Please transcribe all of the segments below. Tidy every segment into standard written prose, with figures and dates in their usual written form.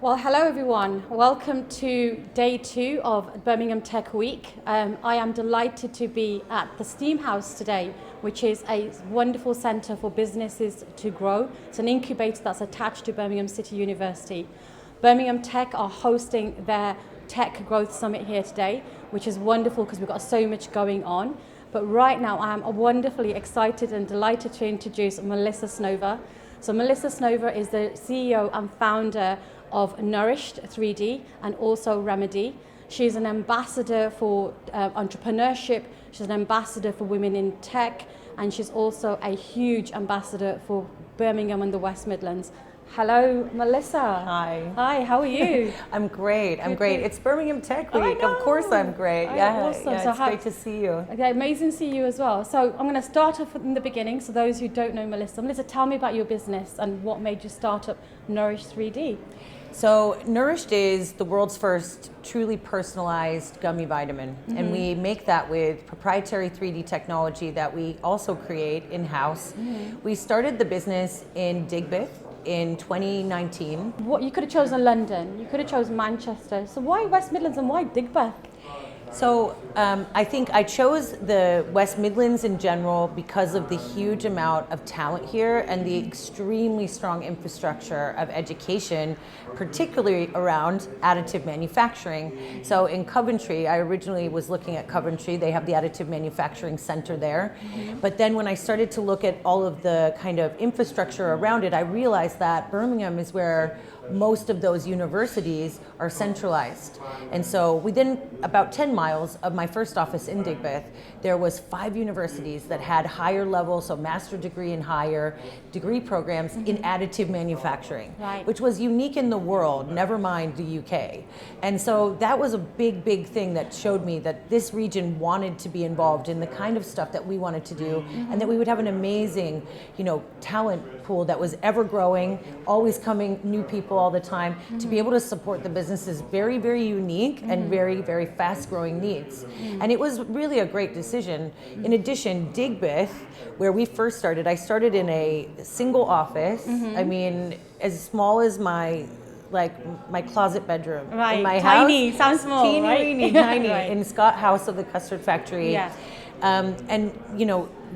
Well, hello everyone. Welcome to day 2 of Birmingham Tech Week. I am delighted to be at the Steam House today, which is a wonderful centre for businesses to grow. It's an incubator that's attached to Birmingham City University. Birmingham Tech are hosting their Tech Growth Summit here today, which is wonderful because we've got so much going on. But right now I am wonderfully excited and delighted to introduce Melissa Snover. So Melissa Snover is the CEO and founder of Nourished 3D and also Remedy. She's an ambassador for entrepreneurship, she's an ambassador for women in tech, and she's also a huge ambassador for Birmingham and the West Midlands. Hello, Melissa. Hi. Hi, how are you? I'm great. I'm great. It's Birmingham Tech I Week. know. Of course I'm great. Awesome. It's great to see you. Okay, amazing to see you as well. So I'm going to start off in the beginning. So those who don't know Melissa, tell me about your business and what made you start up Nourished 3D. So Nourished is the world's first truly personalized gummy vitamin. And we make that with proprietary 3D technology that we also create in-house. We started the business in Digbeth in 2019. What you could have chosen London, you could have chosen Manchester. So why West Midlands and why Digbeth? So I think I chose the West Midlands in general because of the huge amount of talent here and the extremely strong infrastructure of education, particularly around additive manufacturing. So in Coventry, I originally was looking at Coventry. They have the additive manufacturing center there. But then when I started to look at all of the kind of infrastructure around it, I realized that Birmingham is where most of those universities are centralized. And so within about 10 miles of my first office in Digbeth, there was 5 universities that had higher level, so master degree and higher degree programs in additive manufacturing, which was unique in the world, never mind the UK. And so that was a big, big thing that showed me that this region wanted to be involved in the kind of stuff that we wanted to do, and that we would have an amazing, talent pool that was ever growing, always coming, new people all the time, to be able to support the business's very, very unique and very, very fast growing needs. And it was really a great decision. In addition, Digbeth, where we first started, I started in a single office. I mean, as small as my closet bedroom in my tiny, house. sounds small, Teeny, tiny, in Scott House of the Custard Factory. Yeah. And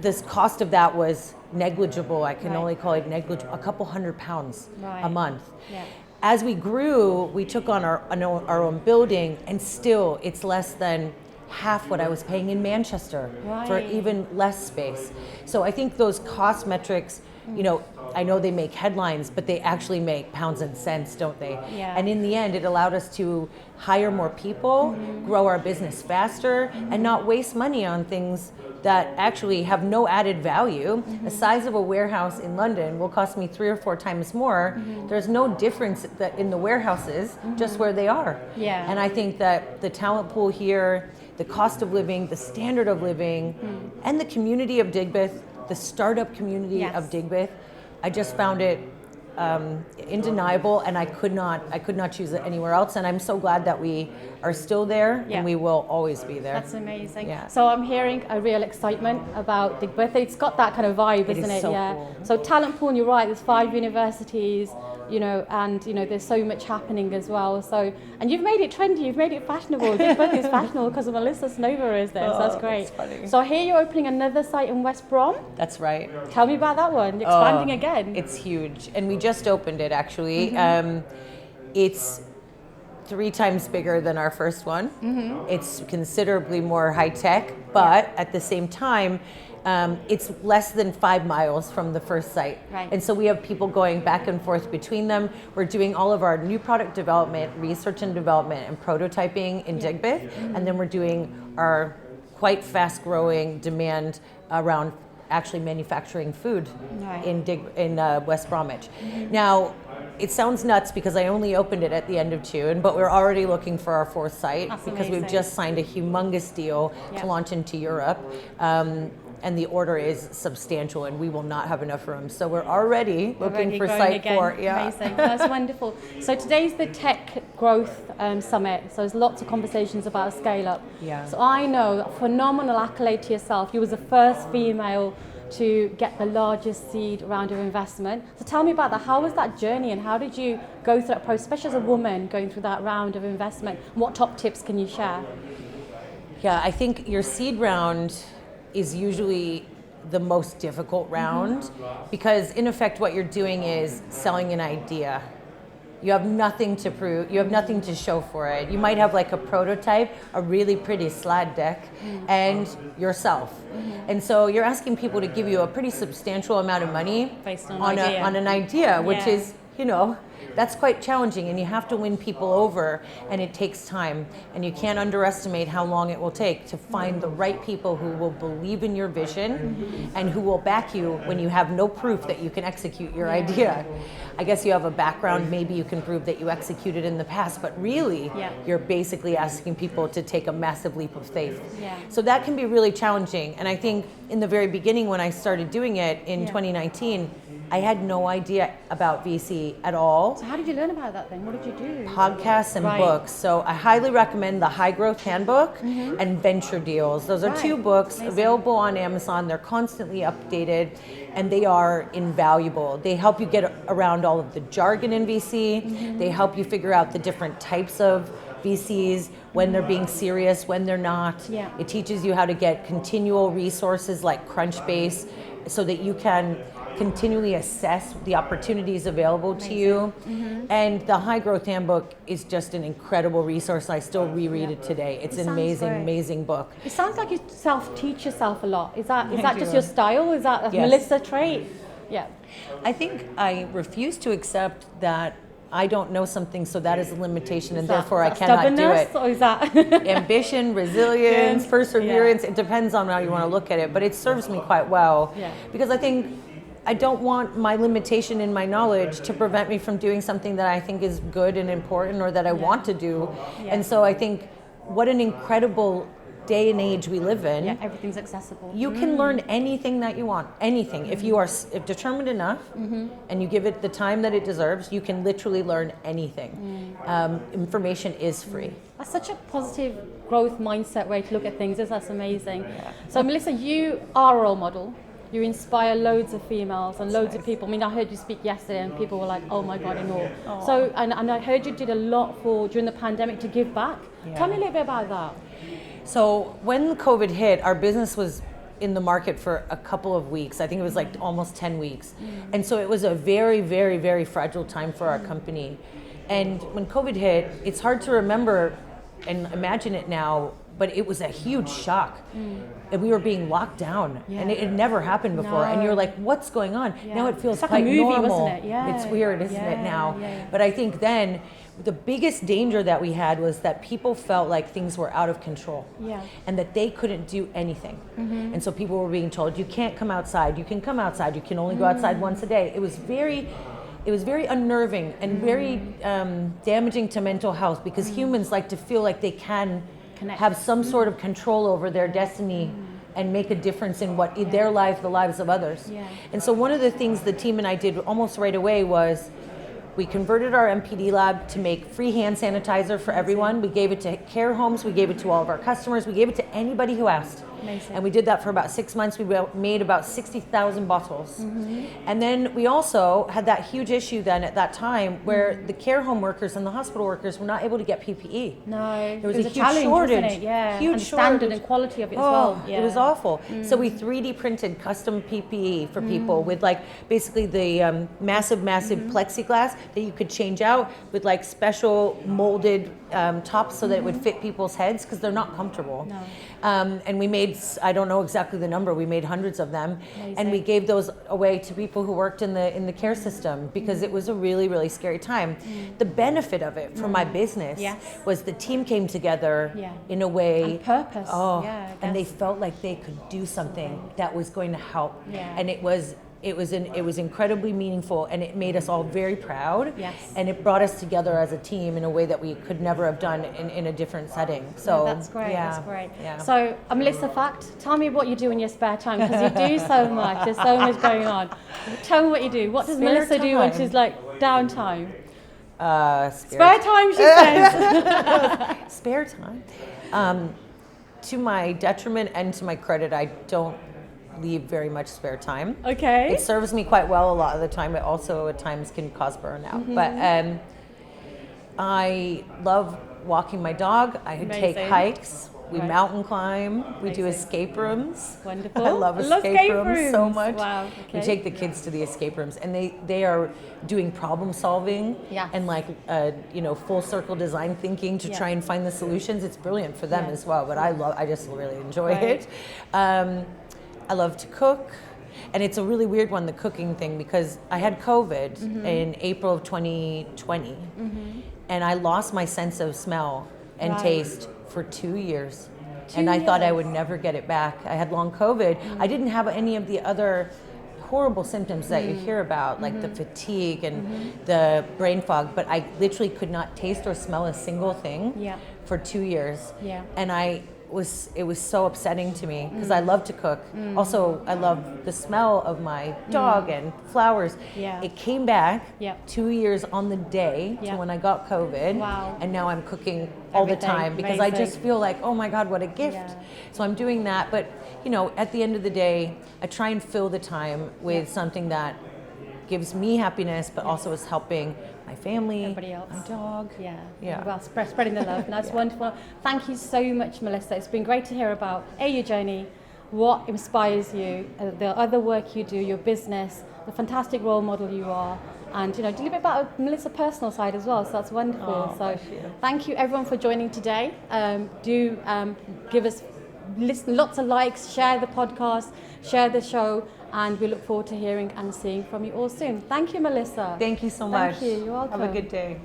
this cost of that was negligible. I can only call it negligible, a couple £100 a month. Yeah. As we grew, we took on our own building, and still it's less than half what I was paying in Manchester for even less space. So I think those cost metrics, I know they make headlines, but they actually make pounds and cents, don't they? Yeah. And in the end, it allowed us to hire more people, grow our business faster, and not waste money on things that actually have no added value. The size of a warehouse in London will cost me 3 or 4 times more. There's no difference in the warehouses, just where they are. Yeah. And I think that the talent pool here, the cost of living, the standard of living, and the community of Digbeth, the startup community of Digbeth, I just found it undeniable, and I could not choose it anywhere else. And I'm so glad that we are still there, and we will always be there. That's amazing. Yeah. So I'm hearing a real excitement about Digbeth. It's got that kind of vibe, isn't it? So cool. So talent pool, and you're right. There's 5 universities, and there's so much happening as well. So, and you've made it trendy. You've made it fashionable. Digbeth is fashionable because Melissa Snover is there. So that's great. That's funny. So here you're opening another site in West Brom. That's right. Tell me about that one. Expanding again. It's huge, and we just opened it actually. It's 3 times bigger than our first one. It's considerably more high tech, but at the same time, it's less than 5 miles from the first site. And so we have people going back and forth between them. We're doing all of our new product development, research and development, and prototyping in Digbeth, and then we're doing our quite fast growing demand around actually manufacturing food in West Bromwich. Now, it sounds nuts because I only opened it at the end of June, but we're already looking for our 4th site. That's because amazing. we've just signed a humongous deal to launch into Europe. And the order is substantial, and we will not have enough room. So we're already looking for site 4. Yeah. Amazing. That's wonderful. So today's the Tech Growth Summit. So there's lots of conversations about scale up. Yeah. So I know, phenomenal accolade to yourself. You was the first female to get the largest seed round of investment. So tell me about that. How was that journey, and how did you go through that process, especially as a woman going through that round of investment? What top tips can you share? Yeah, I think your seed round is usually the most difficult round because in effect what you're doing is selling an idea. You have nothing to prove, you have nothing to show for it. You might have like a prototype, a really pretty slide deck, and yourself. And so you're asking people to give you a pretty substantial amount of money Based on an idea, which is, you know, that's quite challenging, and you have to win people over, and it takes time, and you can't underestimate how long it will take to find the right people who will believe in your vision and who will back you when you have no proof that you can execute your idea. I guess you have a background, maybe you can prove that you executed in the past, but really you're basically asking people to take a massive leap of faith. So that can be really challenging, and I think in the very beginning when I started doing it in 2019, I had no idea about VC at all. So how did you learn about that then? What did you do? Podcasts and books. So I highly recommend the High Growth Handbook and Venture Deals. Those are two books available on Amazon. They're constantly updated and they are invaluable. They help you get around all of the jargon in VC. They help you figure out the different types of VCs, when they're being serious, when they're not. It teaches you how to get continual resources like Crunchbase so that you can continually assess the opportunities available to you. And the High Growth Handbook is just an incredible resource. I still reread it today. It's an amazing book. It sounds like you self-teach yourself a lot. Is that just your style? Is that a Melissa trait? Yeah. I think I refuse to accept that I don't know something, so that is a limitation, and therefore I cannot do it. Or is that ambition, resilience, perseverance? It depends on how you want to look at it, but it serves me quite well because I think I don't want my limitation in my knowledge to prevent me from doing something that I think is good and important or that I want to do. And so I think what an incredible day and age we live in. Everything's accessible. You can learn anything that you want, anything. If you are determined enough and you give it the time that it deserves, you can literally learn anything. Information is free. That's such a positive growth mindset way to look at things. That's amazing. So Melissa, you are a role model. You inspire loads of females and loads of people. I mean, I heard you speak yesterday and people were like, oh my God, and all. So, and I heard you did a lot during the pandemic to give back. Tell me a little bit about that. So when COVID hit, our business was in the market for a couple of weeks. I think it was like almost 10 weeks. And so it was a very, very, very fragile time for our company. And when COVID hit, it's hard to remember and imagine it now, but it was a huge shock. And we were being locked down, and it had never happened before. And you're like, what's going on? Now it feels like quite a movie, normal. wasn't it? It's weird, isn't it now? But I think then the biggest danger that we had was that people felt like things were out of control and that they couldn't do anything. And so people were being told, you can't come outside, you can come outside, you can only go outside once a day. It was very unnerving and very damaging to mental health because humans like to feel like they can have some sort of control over their destiny and make a difference in their life, the lives of others. And so one of the things the team and I did almost right away was we converted our MPD lab to make free hand sanitizer for everyone. We gave it to care homes, we gave it to all of our customers, we gave it to anybody who asked. Amazing. And we did that for about 6 months. We made about 60,000 bottles. And then we also had that huge issue then at that time where the care home workers and the hospital workers were not able to get PPE. No, there was a huge challenge, shortage. Wasn't it? Yeah, huge and the shortage. standard and quality of it as well. It was awful. So we 3D printed custom PPE for people with like basically the massive plexiglass that you could change out with like special molded tops so that it would fit people's heads because they're not comfortable. No. And we made, I don't know exactly the number, we made hundreds of them. Amazing. And we gave those away to people who worked in the care system because it was a really, really scary time. The benefit of it for my business was the team came together in a way. And purpose. And they felt like they could do something that was going to help. And it was incredibly meaningful, and it made us all very proud. And it brought us together as a team in a way that we could never have done in a different setting. So that's great. That's great. So, Melissa, fact, tell me what you do in your spare time because you do so much. There's so much going on. Tell me what you do. What does Melissa do when she's like downtime? Spare time, she says. Spare time. To my detriment and to my credit, I don't leave very much spare time. Okay. It serves me quite well a lot of the time. It also at times can cause burnout. But I love walking my dog. I take hikes. We mountain climb. We do escape rooms. Wonderful. I love escape rooms so much. Wow. Okay. We take the kids to the escape rooms, and they are doing problem solving and like full circle design thinking to try and find the solutions. It's brilliant for them as well. But I just really enjoy it. I love to cook. And it's a really weird one, the cooking thing, because I had COVID in April of 2020, and I lost my sense of smell and taste for 2 years. And I thought I would never get it back. I had long COVID. I didn't have any of the other horrible symptoms that you hear about, like the fatigue and the brain fog, but I literally could not taste or smell a single thing for 2 years. And it was so upsetting to me because I love to cook. Also, I love the smell of my dog and flowers. It came back 2 years on the day to when I got COVID. And now I'm cooking all the time because I just feel like, oh my God, what a gift. So I'm doing that. But, at the end of the day, I try and fill the time with something that gives me happiness, but also is helping my family, everybody else, my dog. Well, spreading the love. And that's wonderful. Thank you so much, Melissa. It's been great to hear about your journey, what inspires you, the other work you do, your business, the fantastic role model you are, and a little bit about Melissa's personal side as well. So that's wonderful. So thank you everyone for joining today. Do give us lots of likes, share the podcast, share the show. And we look forward to hearing and seeing from you all soon. Thank you, Melissa. Thank you so much. Thank you. You're welcome. Have a good day.